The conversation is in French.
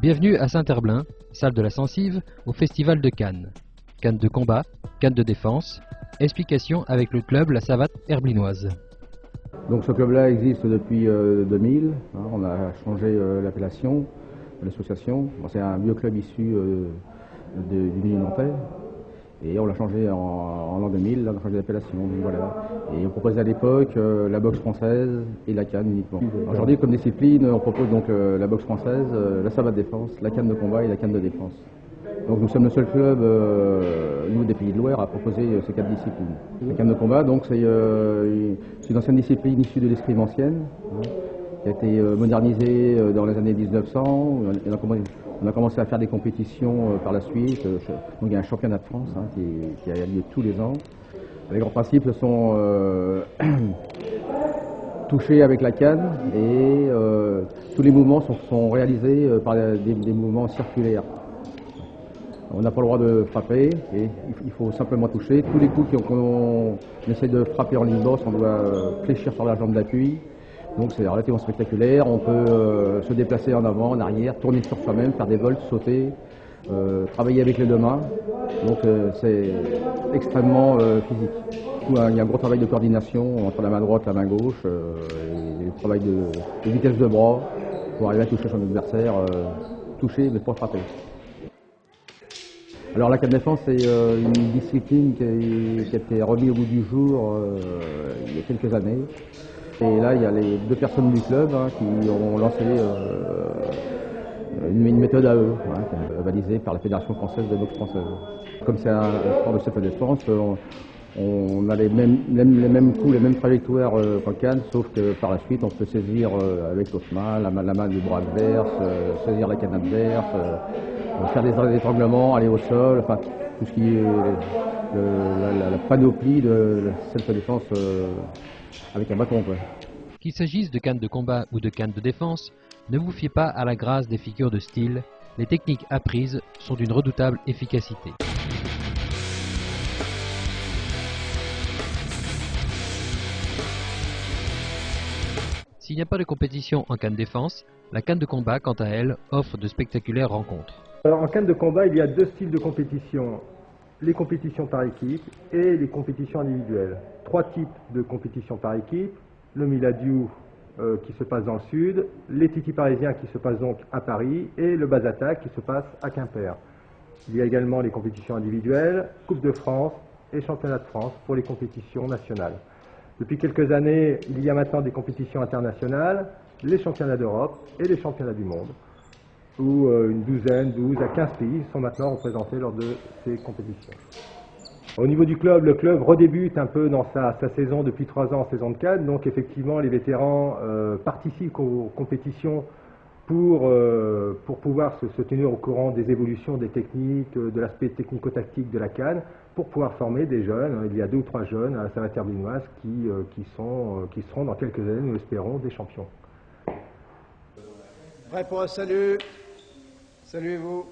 Bienvenue à Saint-Herblain, salle de la Censive, au Festival de Cannes. Cannes de combat, Cannes de défense, explication avec le club La Savate Herblinoise. Donc ce club-là existe depuis 2000, on a changé l'appellation de l'association. Bon, c'est un vieux club issu du milieu nantais et on l'a changé en l'an 2000, là, on a changé d'appellation. Voilà. Et on proposait à l'époque la boxe française et la canne uniquement. Aujourd'hui, comme discipline, on propose donc la boxe française, la savate défense, la canne de combat et la canne de défense. Donc nous sommes le seul club, nous des Pays de l'Ouest, à proposer ces quatre disciplines. La canne de combat, donc c'est une ancienne discipline issue de l'escrime ancienne, qui a été modernisée dans les années 1900. On a commencé à faire des compétitions par la suite. Donc il y a un championnat de France qui a lieu tous les ans. Les grands principes sont toucher avec la canne et tous les mouvements sont réalisés par des mouvements circulaires. On n'a pas le droit de frapper et il faut simplement toucher. Tous les coups qu'on essaie de frapper en ligne droite, on doit fléchir sur la jambe d'appui. Donc c'est relativement spectaculaire. On peut se déplacer en avant, en arrière, tourner sur soi-même, faire des volts, sauter, travailler avec les deux mains. Donc c'est extrêmement physique. Il y a un gros travail de coordination entre la main droite et la main gauche, et le travail de vitesse de bras pour arriver à toucher son adversaire, toucher mais pas frapper. Alors la canne de défense, c'est une discipline qui a été remise au bout du jour il y a quelques années. Et là, il y a les deux personnes du club qui ont lancé une méthode à eux, validée par la Fédération française de boxe française. Comme c'est un sport de self-défense, on a les mêmes coups, les mêmes trajectoires qu'en canne, sauf que par la suite, on peut saisir avec l'autre main, la main du bras adverse, saisir la canne adverse, faire des étranglements, aller au sol, enfin tout ce qui est la panoplie de self-défense avec un bâton. Qu'il s'agisse de cannes de combat ou de cannes de défense, ne vous fiez pas à la grâce des figures de style, les techniques apprises sont d'une redoutable efficacité. S'il n'y a pas de compétition en canne défense, la canne de combat, quant à elle, offre de spectaculaires rencontres. Alors, en canne de combat, il y a deux styles de compétition, les compétitions par équipe et les compétitions individuelles. Trois types de compétitions par équipe, le Miladiou qui se passe dans le sud, les Titis parisiens qui se passent donc à Paris et le Bazata qui se passe à Quimper. Il y a également les compétitions individuelles, Coupe de France et Championnat de France pour les compétitions nationales. Depuis quelques années, il y a maintenant des compétitions internationales, les championnats d'Europe et les championnats du monde, où une douzaine, 12 à 15 pays sont maintenant représentés lors de ces compétitions. Au niveau du club, le club redébute un peu dans sa saison depuis 3 ans, saison de Cannes, donc effectivement les vétérans participent aux compétitions pour pouvoir se tenir au courant des évolutions des techniques, de l'aspect technico-tactique de la canne, pour pouvoir former des jeunes. Il y a 2 ou 3 jeunes à la Savate Herblinoise qui seront dans quelques années, nous l'espérons, des champions. Prêt pour un salut. Saluez-vous.